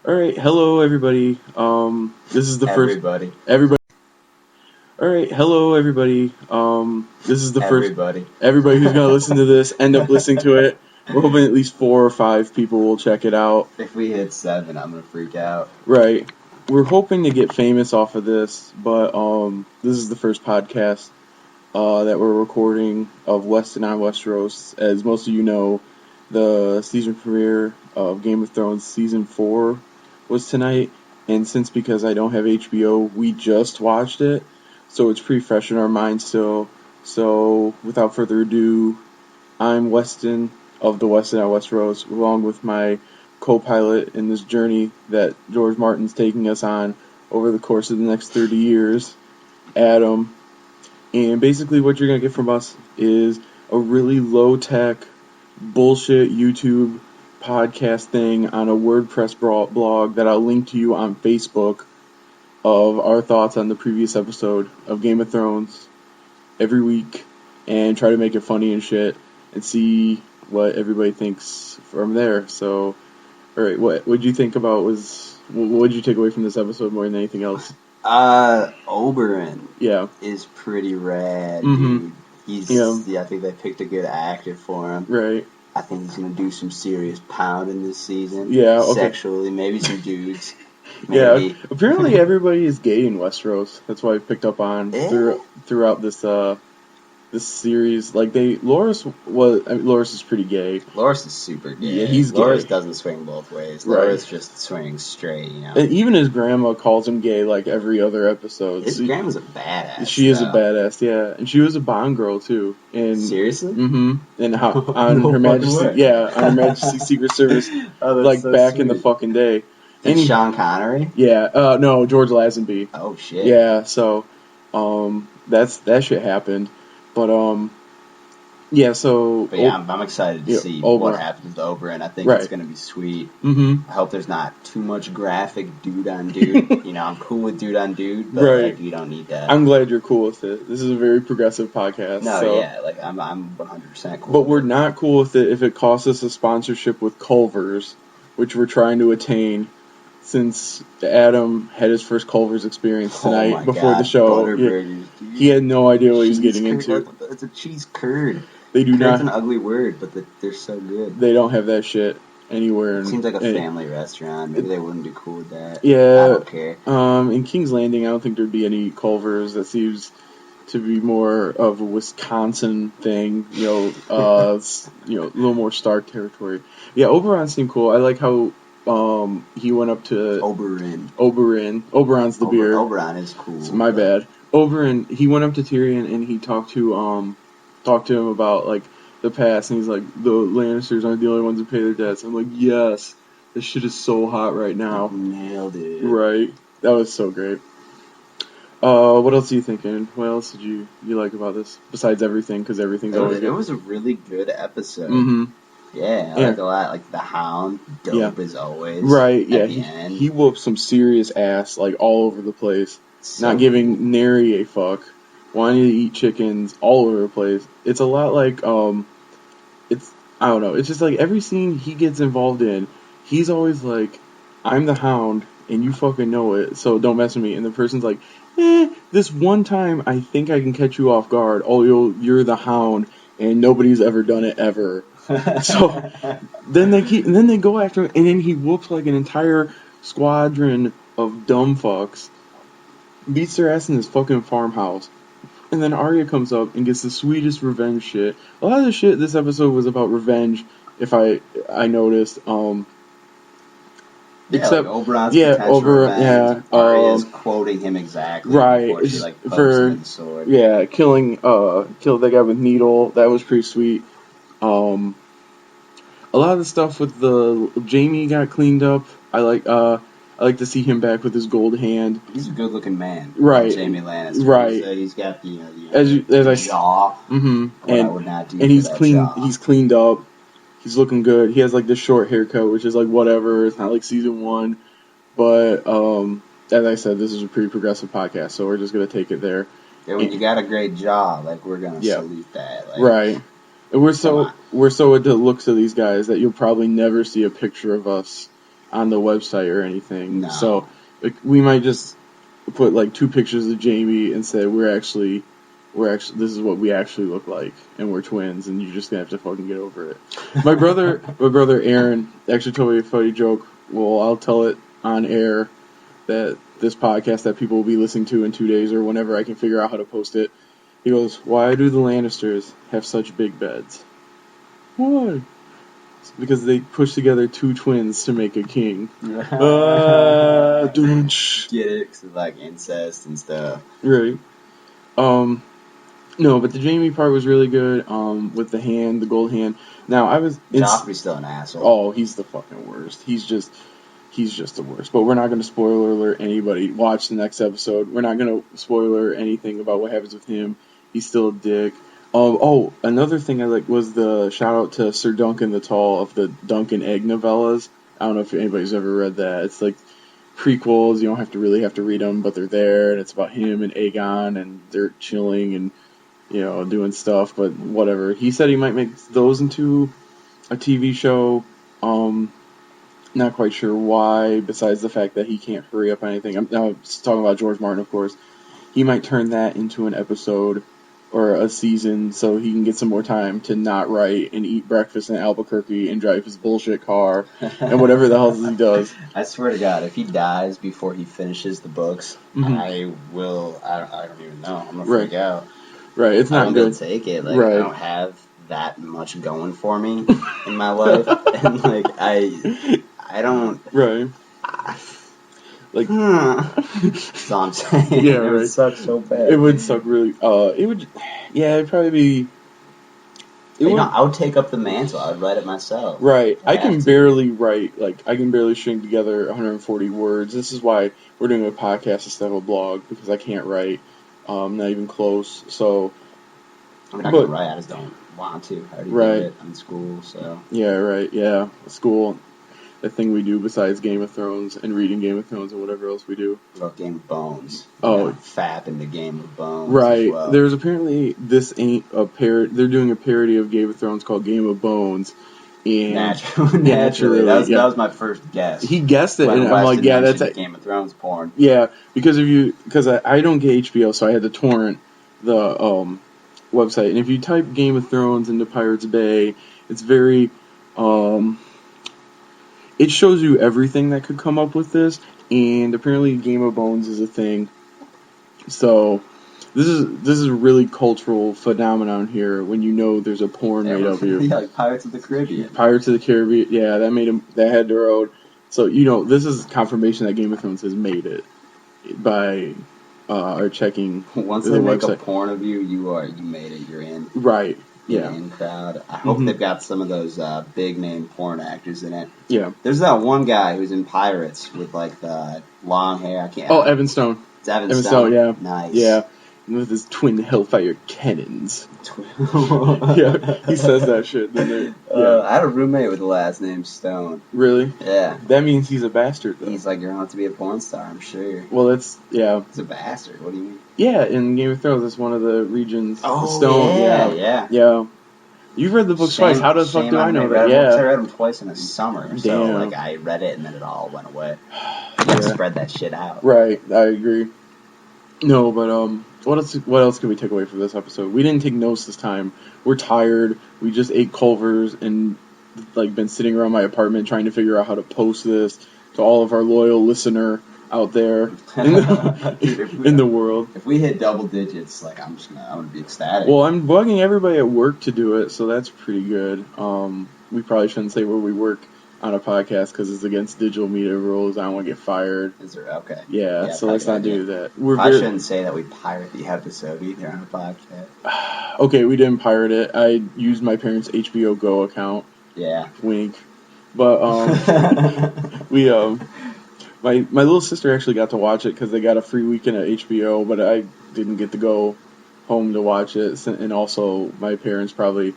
All right, hello everybody. This is the Everybody. first. Everybody. All right, hello everybody. This is the Everybody. first. Everybody who's gonna listen to this end up listening to it. We're hoping at least 4 or 5 people will check it out. If we hit 7, I'm gonna freak out. Right. We're hoping to get famous off of this, but this is the first podcast that we're recording of Weston on Westeros. As most of you know, the season premiere of Game of Thrones season 4 was tonight, and because I don't have HBO, we just watched it, so it's pretty fresh in our minds still. So without further ado, I'm Weston of the Weston on Westeros, along with my co-pilot in this journey that George Martin's taking us on over the course of the next 30 years, Adam. And basically what you're going to get from us is a really low-tech bullshit YouTube podcast thing on a WordPress blog that I'll link to you on Facebook of our thoughts on the previous episode of Game of Thrones every week and try to make it funny and shit and see what everybody thinks from there. So, alright, what did you think about what did you take away from this episode more than anything else? Oberyn. Yeah. Is pretty rad, Mm-hmm. dude. I think they picked a good actor for him. Right. I think he's gonna do some serious pounding this season. Yeah, okay. Sexually, maybe some dudes. Maybe. Yeah, apparently everybody is gay in Westeros. That's why I picked up on throughout this series. Like Loras is pretty gay. Loras is super gay. Yeah, he's gay. Loras doesn't swing both ways. Right. Loras just swings straight, you know. And even his grandma calls him gay like every other episode. His grandma's a badass. She is a badass, yeah. And she was a Bond girl too. And seriously? Mm-hmm. And how on Her Majesty on Her Majesty's Secret Service like so back sweet. In the fucking day. And Sean Connery? Yeah, no, George Lazenby. Oh shit. Yeah, so that shit happened. But yeah, so but yeah, I'm excited to see what happens to Oberyn. I think it's gonna be sweet. Mm-hmm. I hope there's not too much graphic dude on dude. You know, I'm cool with dude on dude, but like, you don't need that. I'm glad you're cool with it. This is a very progressive podcast. No, so. Yeah, like I'm 100% cool. But we're not cool with it if it costs us a sponsorship with Culver's, which we're trying to attain. Since Adam had his first Culver's experience tonight before the show, he had no idea what he was getting into. It's a cheese curd. They do not. It's an ugly word, but they're so good. They don't have that shit anywhere. It seems like a family restaurant. Maybe they wouldn't be cool with that. Yeah. I don't care. In King's Landing, I don't think there'd be any Culver's. That seems to be more of a Wisconsin thing. You know, a little more Stark territory. Yeah, Oberon seemed cool. I like how. He went up to Oberyn. Oberon's the beer. Oberon is cool. So my bad. Oberyn. He went up to Tyrion and he talked to him about like the past, and he's like, the Lannisters aren't the only ones who pay their debts. I'm like, yes, this shit is so hot right now. Nailed it. Right. That was so great. What else are you thinking? What else did you like about this besides everything? Because everything's always good. It was a really good episode. Mm-hmm. Yeah, I like a lot. Like the Hound, dope as always. Right, yeah. He whooped some serious ass, like all over the place. So not giving nary a fuck. Wanting to eat chickens all over the place. It's a lot like, I don't know. It's just like every scene he gets involved in, he's always like, I'm the Hound, and you fucking know it, so don't mess with me. And the person's like, this one time I think I can catch you off guard. Oh, you're the Hound, and nobody's ever done it ever. So then they go after him, and then he whoops like an entire squadron of dumb fucks, beats their ass in this fucking farmhouse, and then Arya comes up and gets the sweetest revenge shit. A lot of the shit this episode was about revenge, if I noticed. Except like Oberon's potential revenge. Arya's quoting him exactly. Right. Before she like pokes him with the sword. Yeah, killed that guy with Needle. That was pretty sweet. A lot of the stuff with the Jaime got cleaned up. I like to see him back with his gold hand. He's a good-looking man, right? Jaime Lannister, right? He's got the jaw. Mm-hmm. And I would not do and he's clean. Jaw. He's cleaned up. He's looking good. He has like this short haircut, which is like whatever. It's not like season 1, but as I said, this is a pretty progressive podcast, so we're just gonna take it there. Yeah, when you got a great jaw, like we're gonna salute that. Like, right. And we're so into the looks of these guys that you'll probably never see a picture of us on the website or anything. No. So we might just put like 2 pictures of Jamie and say we're actually this is what we actually look like, and we're twins, and you're just gonna have to fucking get over it. My brother Aaron actually told me a funny joke. Well, I'll tell it on air that this podcast that people will be listening to in 2 days or whenever I can figure out how to post it. He goes, "Why do the Lannisters have such big beds?" Why? It's because they push together 2 twins to make a king. Get it? Because of like incest and stuff. Right. No, but the Jamie part was really good. With the hand, the gold hand. Now Joffrey's still an asshole. Oh, he's the fucking worst. He's just the worst. But we're not going to spoiler alert anybody. Watch the next episode. We're not going to spoiler anything about what happens with him. He's still a dick. Another thing I like was the shout out to Sir Duncan the Tall of the Duncan Egg novellas. I don't know if anybody's ever read that. It's like prequels. You don't have to read them, but they're there, and it's about him and Aegon, and they're chilling and doing stuff. But whatever. He said he might make those into a TV show. Not quite sure why, besides the fact that he can't hurry up anything. I'm talking about George Martin, of course. He might turn that into an episode or a season so he can get some more time to not write and eat breakfast in Albuquerque and drive his bullshit car and whatever the hell he does. I swear to God, if he dies before he finishes the books, I don't even know. I'm going to freak out. Right, it's not good. I don't take it. Like, I don't have that much going for me in my life. And, like, I don't... Right. Like, that's all I'm saying. Yeah, it would suck so bad. It would suck really. It'd probably be. I would take up the mantle. I would write it myself. Right. I can barely write. Like, I can barely string together 140 words. This is why we're doing a podcast instead of a blog, because I can't write. Not even close. So. I mean, I can write. I just don't want to. I already did it in school, so. Yeah. Right. Yeah. School. The thing we do besides Game of Thrones and reading Game of Thrones and whatever else we do. What about Game of Bones? Fap in the Game of Bones. Right. As well. There's apparently this ain't a parody. They're doing a parody of Game of Thrones called Game of Bones. And naturally, that was my first guess. He guessed it, and I'm like, yeah, that's a Game of Thrones porn. Yeah, because I don't get HBO, so I had to torrent the website, and if you type Game of Thrones into Pirates Bay, it's very it shows you everything that could come up with this, and apparently Game of Bones is a thing. So this is a really cultural phenomenon here when there's a porn made of you. Yeah, like Pirates of the Caribbean. Pirates of the Caribbean, yeah, that had their own. So this is confirmation that Game of Thrones has made it by our checking. Once they make a porn of you, you made it. You're in. Right. Yeah. In crowd. I hope they've got some of those big name porn actors in it. Yeah. There's that one guy who's in Pirates with like the long hair. Evan Stone. It's Evan Stone. Yeah. Nice. Yeah. With his twin Hellfire cannons. Yeah, he says that shit. I had a roommate with the last name Stone. Really? Yeah. That means he's a bastard, though. He's like, you're going to have to be a porn star, I'm sure. Well, yeah. He's a bastard. What do you mean? Yeah, in Game of Thrones, it's one of the regions. Oh, Stone. Yeah. You've read the book twice. How the fuck do I know that? I read them twice in the summer. Damn. So, like, I read it and then it all went away. You gotta spread that shit out. Right, I agree. No, but, what else can we take away from this episode? We didn't take notes this time. We're tired. We just ate Culver's and like been sitting around my apartment trying to figure out how to post this to all of our loyal listener out there in the world. If we hit double digits, like I'm gonna be ecstatic. Well, I'm bugging everybody at work to do it, so that's pretty good. We probably shouldn't say where we work on a podcast because it's against digital media rules. I don't want to get fired. Is there? Okay. Yeah, so let's not do that. I shouldn't say that we pirate the episode either on a podcast. Okay, we didn't pirate it. I used my parents' HBO Go account. Yeah. Wink. But my little sister actually got to watch it because they got a free weekend at HBO, but I didn't get to go home to watch it, and also my parents probably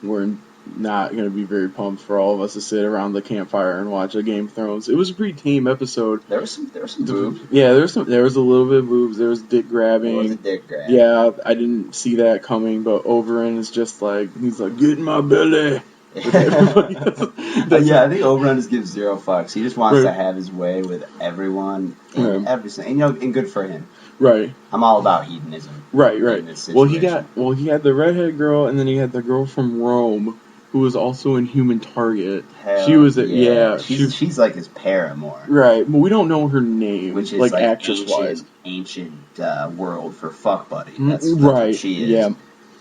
weren't not going to be very pumped for all of us to sit around the campfire and watch a Game of Thrones. It was a pretty tame episode. There was some boobs. Yeah, there was a little bit of boobs. There was dick grabbing. What was a dick grab? Yeah, I didn't see that coming, but Oberyn is just like, he's like, get in my belly. with everybody. Yeah, I think Oberon just gives zero fucks. He just wants to have his way with everyone and everything. And, and good for him. Right. I'm all about hedonism. Right. In this situation. He had the redhead girl, and then he had the girl from Rome, who was also in Human Target. She was she's like his paramour. Right, but we don't know her name, which is like actress-wise. Ancient world for fuck buddy. That's what she is. Yeah.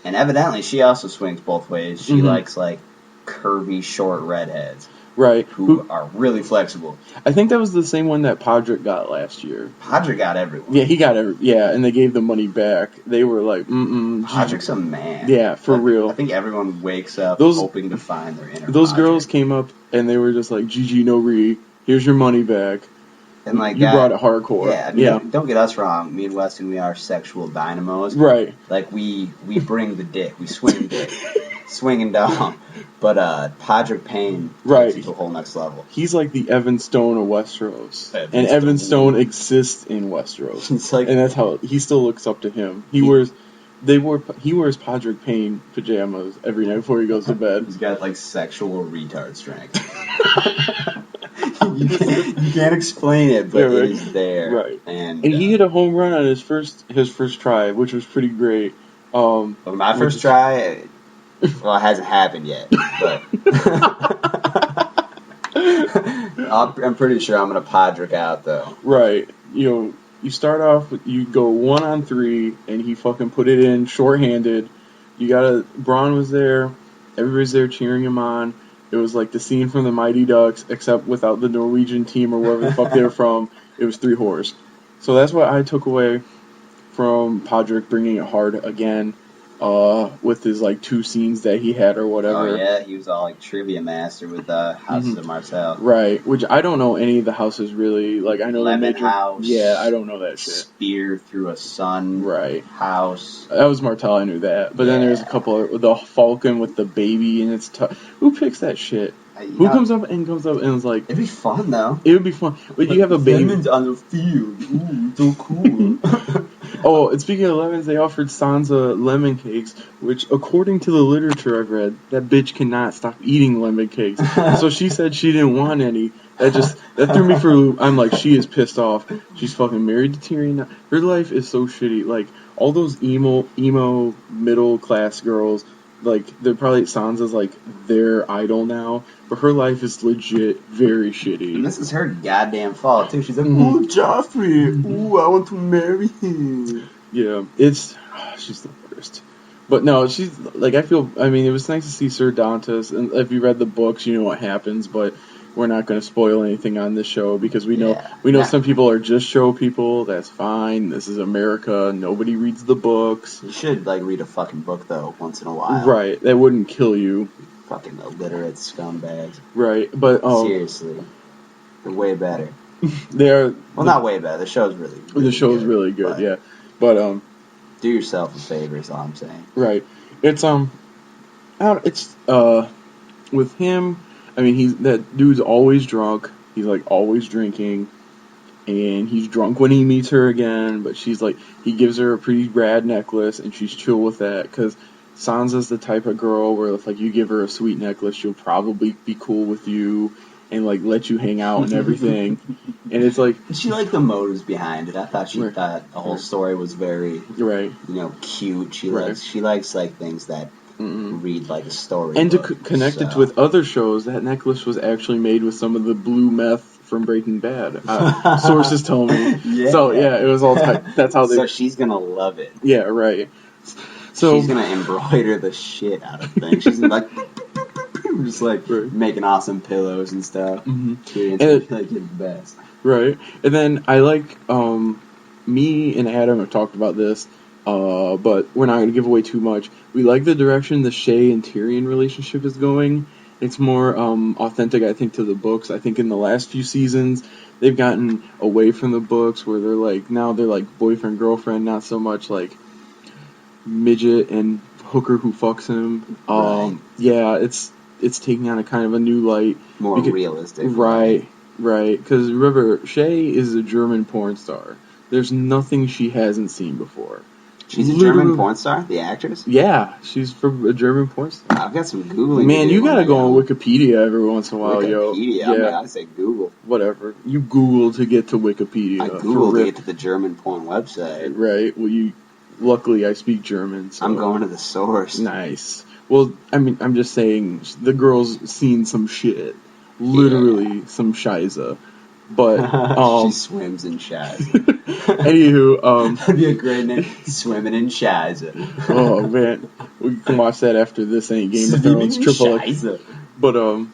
And evidently, she also swings both ways. She likes like curvy, short redheads. Right. Who are really flexible. I think that was the same one that Podrick got last year. Podrick got everyone. Yeah, he got and they gave the money back. They were like, Podrick's a man. Yeah, for real. I think everyone wakes up hoping to find their inner Those Podrick. girls came up and they were just like, GG, no re, here's your money back. And like you brought it hardcore. Yeah, I mean, don't get us wrong. Me and Weston, we are sexual dynamos. Right. Like, we bring the dick. We swing dick. Swinging down. But Podrick Payne takes it to a whole next level. He's like the Evan Stone of Westeros. Evan Stone exists in Westeros. And that's how he still looks up to him. He wears Podrick Payne pajamas every night before he goes to bed. He's got like sexual retard strength. You can't explain it, but it is there. Right. And he hit a home run on his first try, which was pretty great. My first try, well, it hasn't happened yet, but I'm pretty sure I'm gonna Podrick out though. Right. You start off, you go 1-on-3, and he fucking put it in shorthanded. Braun was there, everybody's there cheering him on. It was like the scene from the Mighty Ducks, except without the Norwegian team or wherever the fuck they were from. It was 3 whores. So that's what I took away from Podrick bringing it hard again. With his like 2 scenes that he had or whatever. Oh yeah, he was all like trivia master with Houses of Martell. Right, which I don't know any of the houses really. Like I know Lemon House. Yeah, I don't know that shit. Spear through a sun. Right. House. That was Martell. I knew that, but then there's a couple of the Falcon with the baby and it's who picks that shit? Who comes up and is like... It'd be fun, though. It would be fun. But you have a baby... Lemons on the field. Ooh, so cool. Oh, and speaking of lemons, they offered Sansa lemon cakes, which, according to the literature I've read, that bitch cannot stop eating lemon cakes. So she said she didn't want any. That threw me for a loop. I'm like, she is pissed off. She's fucking married to Tyrion. Her life is so shitty. Like, all those emo middle-class girls... Like, they're probably Sansa's, like, their idol now. But her life is legit very shitty. And this is her goddamn fault, too. She's like, ooh, Joffrey. Ooh, I want to marry him. Yeah, she's the worst. But no, she's, like, it was nice to see Sir Dantas. And if you read the books, you know what happens. But we're not going to spoil anything on this show because we know some people are just show people. That's fine. This is America. Nobody reads the books. You should read a fucking book though once in a while. Right. That wouldn't kill you. Fucking illiterate scumbags. Right. But seriously, they're way better. Not way better. The show's really really good. Yeah. But do yourself a favor. Is all I'm saying. Right. It's with him. I mean, that dude's always drunk. He's, like, always drinking. And he's drunk when he meets her again. But she's, like, he gives her a pretty rad necklace, and she's chill with that. Because Sansa's the type of girl where, if, like, you give her a sweet necklace, she'll probably be cool with you and, like, let you hang out and everything. And it's, like... She liked the motives behind it. I thought she thought the whole story was very, cute. She likes, like, things that... read like a story. And to connect it with other shows, that necklace was actually made with some of the blue meth from Breaking Bad. Sources tell me. Yeah. So yeah, it was all that's how they. So she's gonna love it. Yeah, right. So she's gonna embroider the shit out of things. She's gonna just making awesome pillows and stuff. Mm-hmm. And like the best. Right, and then I like me and Adam have talked about this. But we're not going to give away too much. We like the direction the Shay and Tyrion relationship is going. It's more authentic, I think, to the books. I think in the last few seasons, they've gotten away from the books where they're like boyfriend, girlfriend, not so much like midget and hooker who fucks him. Right. Yeah, it's taking on a kind of a new light. More realistic. Right. Because remember, Shay is a German porn star. There's nothing she hasn't seen before. She's a German porn star, the actress? Yeah, she's from a German porn star. I've got some Googling. Man, you gotta go on Wikipedia every once in a while, yo. Wikipedia? Yeah. I say Google. Whatever. You Google to get to Wikipedia. I Google to get to the German porn website. Right. Well, luckily I speak German, so. I'm going to the source. Nice. Well, I mean, I'm just saying, the girl's seen some shit. Literally some shiza. But, she swims in shiza. Anywho, that'd be a great name. Swimming in shiza. Oh, man. We can watch that after this ain't Game of Thrones. Triple shiza. But, I'm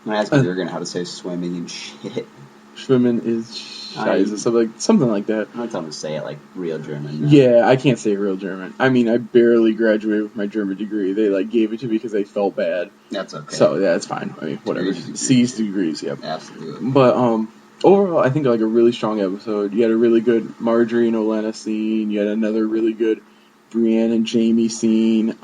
gonna ask you again how to say swimming in shit. Swimming is shiza, something like that. I'm not telling them to say it like real German. No. Yeah, I can't say real German. I mean, I barely graduated with my German degree. They, gave it to me because they felt bad. That's okay. So, yeah, it's fine. I mean, whatever. C's degrees, yep. Absolutely. But, overall, I think, a really strong episode. You had a really good Marjorie and Olenna scene. You had another really good Brienne and Jaime scene.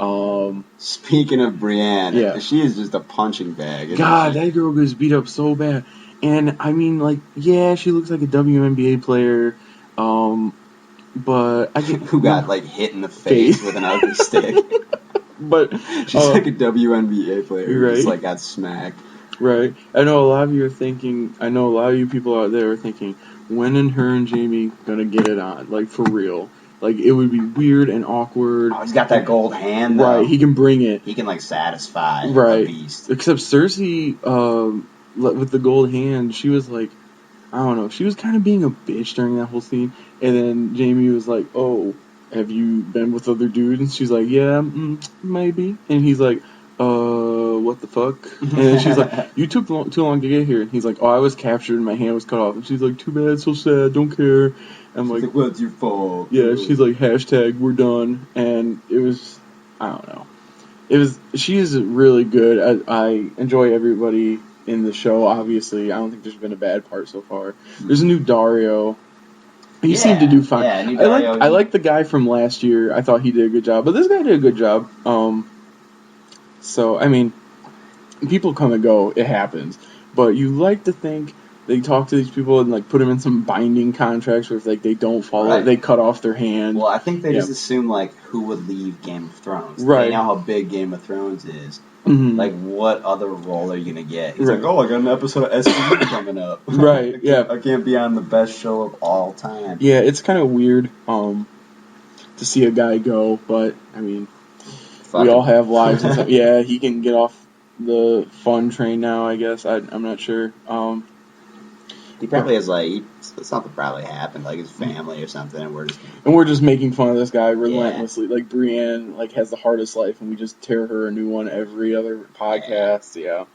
Speaking of Brienne, she is just a punching bag. God, that girl gets beat up so bad. And, I mean, she looks like a WNBA player, but I get... Who got, hit in the face with an ugly stick. But... She's like a WNBA player who right? just, got smacked. Right. I know a lot of you are thinking, a lot of you people out there are thinking, when are her and Jaime gonna get it on? For real. It would be weird and awkward. Oh, he's got that gold hand, though. Right, he can bring it. He can, satisfy a beast. Except Cersei, with the gold hand, she was I don't know, she was kind of being a bitch during that whole scene. And then Jaime was like, oh, have you been with other dudes? And she's like, yeah, maybe. And he's like, what the fuck? And then she's like, you took too long to get here. And he's like, oh, I was captured and my hand was cut off. And she's like, too bad, so sad, don't care. I'm like, what's your fault? Yeah, she's like, hashtag, we're done. And it was, I don't know. She is really good. I enjoy everybody in the show, obviously. I don't think there's been a bad part so far. There's a new Dario. He seemed to do fine. Yeah, new Dario. I like the guy from last year. I thought he did a good job. But this guy did a good job. So, I mean, people come and go. It happens. But you like to think they talk to these people and, put them in some binding contracts where if, they don't follow it, they cut off their hand. Well, I think they just assume, who would leave Game of Thrones. Right. They know how big Game of Thrones is. Mm-hmm. What other role are you going to get? He's like, oh, I got an episode of SVU coming up. Right, I can't be on the best show of all time. Yeah, it's kind of weird to see a guy go, but, I mean, we all have lives and stuff. Yeah, he can get off the fun train now, I guess. I'm not sure. He probably has, something probably happened, his family or something, and we're just making fun of this guy relentlessly. Yeah. Brienne, has the hardest life, and we just tear her a new one every other podcast, yeah.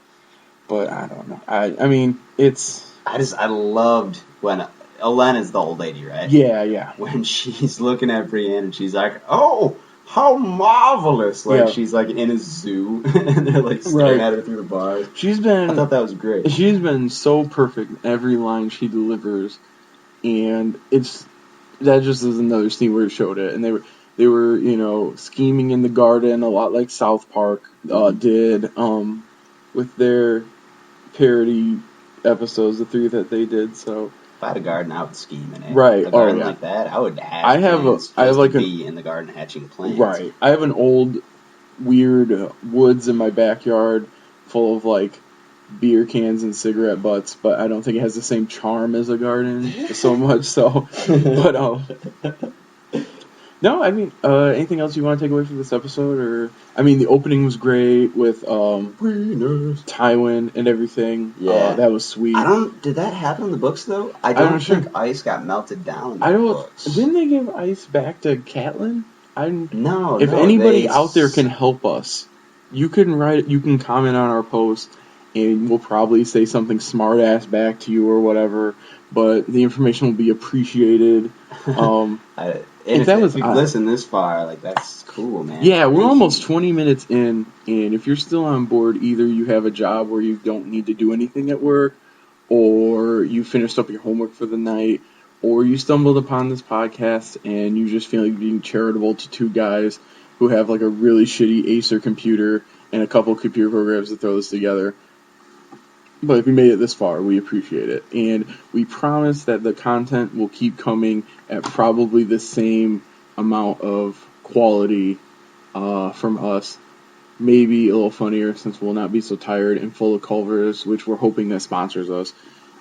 But I don't know. I mean, it's... I loved when... Olenna's the old lady, right? Yeah. When she's looking at Brienne, and she's like, oh... How marvelous! She's in a zoo, and they're staring at her through the bars. I thought that was great. She's been so perfect in every line she delivers, and that just is another scene where it showed it. And they were scheming in the garden a lot like South Park did with their parody episodes, the 3 that they did. So. If I had a garden, I would scheme in it. Right. A garden like that, I would have. I have be in the garden hatching plants. Right. I have an old, weird woods in my backyard, full of beer cans and cigarette butts, but I don't think it has the same charm as a garden so much. So, but no, I mean, anything else you want to take away from this episode? Or I mean, the opening was great with Tywin and everything. Yeah, that was sweet. Did that happen in the books though? I don't think ice got melted down. In the books. Didn't they give ice back to Catelyn? No. If anybody out there can help us, you can write. You can comment on our post, and we'll probably say something smart ass back to you or whatever. But the information will be appreciated. If you've listened this far, that's cool, man. Yeah, we're almost 20 minutes in, and if you're still on board, either you have a job where you don't need to do anything at work, or you finished up your homework for the night, or you stumbled upon this podcast and you just feel like being charitable to 2 guys who have a really shitty Acer computer and a couple computer programs to throw this together. But if you made it this far, we appreciate it. And we promise that the content will keep coming at probably the same amount of quality from us. Maybe a little funnier since we'll not be so tired and full of Culvers, which we're hoping that sponsors us.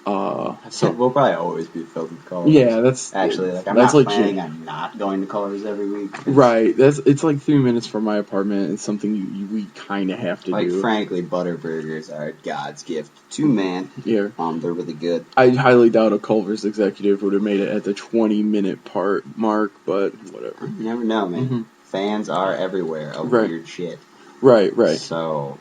So we'll probably always be filled with Culvers. Yeah, that's actually I'm not planning on not going to Culvers every week. Right, it's like 3 minutes from my apartment. It's something we kind of have to do. Like frankly, Butterburgers are God's gift to man. Yeah, they're really good. I highly doubt a Culver's executive would have made it at the 20-minute mark, but whatever. You never know, man. Mm-hmm. Fans are everywhere of weird shit. Right. So.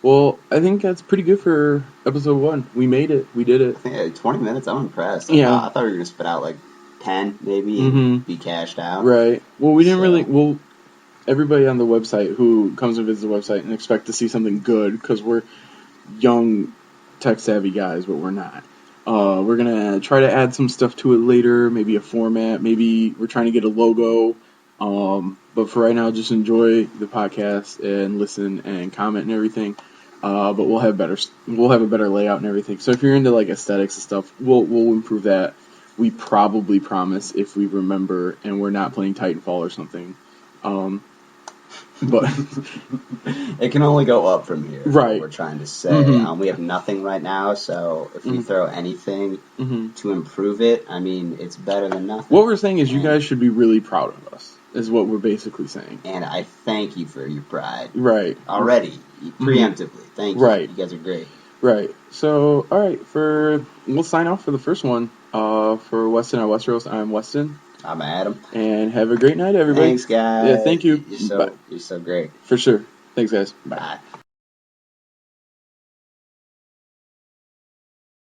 Well, I think that's pretty good for episode 1. We made it. We did it. I think 20 minutes, I'm impressed. Yeah. I thought we were going to spit out like 10 maybe and be cashed out. Right. Well, we didn't really... Well, everybody on the website who comes and visits the website and expect to see something good because we're young, tech-savvy guys, but we're not. We're going to try to add some stuff to it later, maybe a format. Maybe we're trying to get a logo. But for right now, just enjoy the podcast and listen and comment and everything. But we'll have a better layout and everything. So if you're into like aesthetics and stuff, we'll improve that. We probably promise if we remember and we're not playing Titanfall or something. But it can only go up from here. Right. We're trying to say we have nothing right now. So if we throw anything to improve it, I mean it's better than nothing. What we're saying is you guys should be really proud of us. Is what we're basically saying. And I thank you for your pride. Right. Already. Preemptively. Thank you. Right. You guys are great. Right. So, alright, we'll sign off for the first one. For Weston at Westeros, I'm Weston. I'm Adam. And have a great night, everybody. Thanks, guys. Yeah, thank you. You're so great. For sure. Thanks, guys. Bye.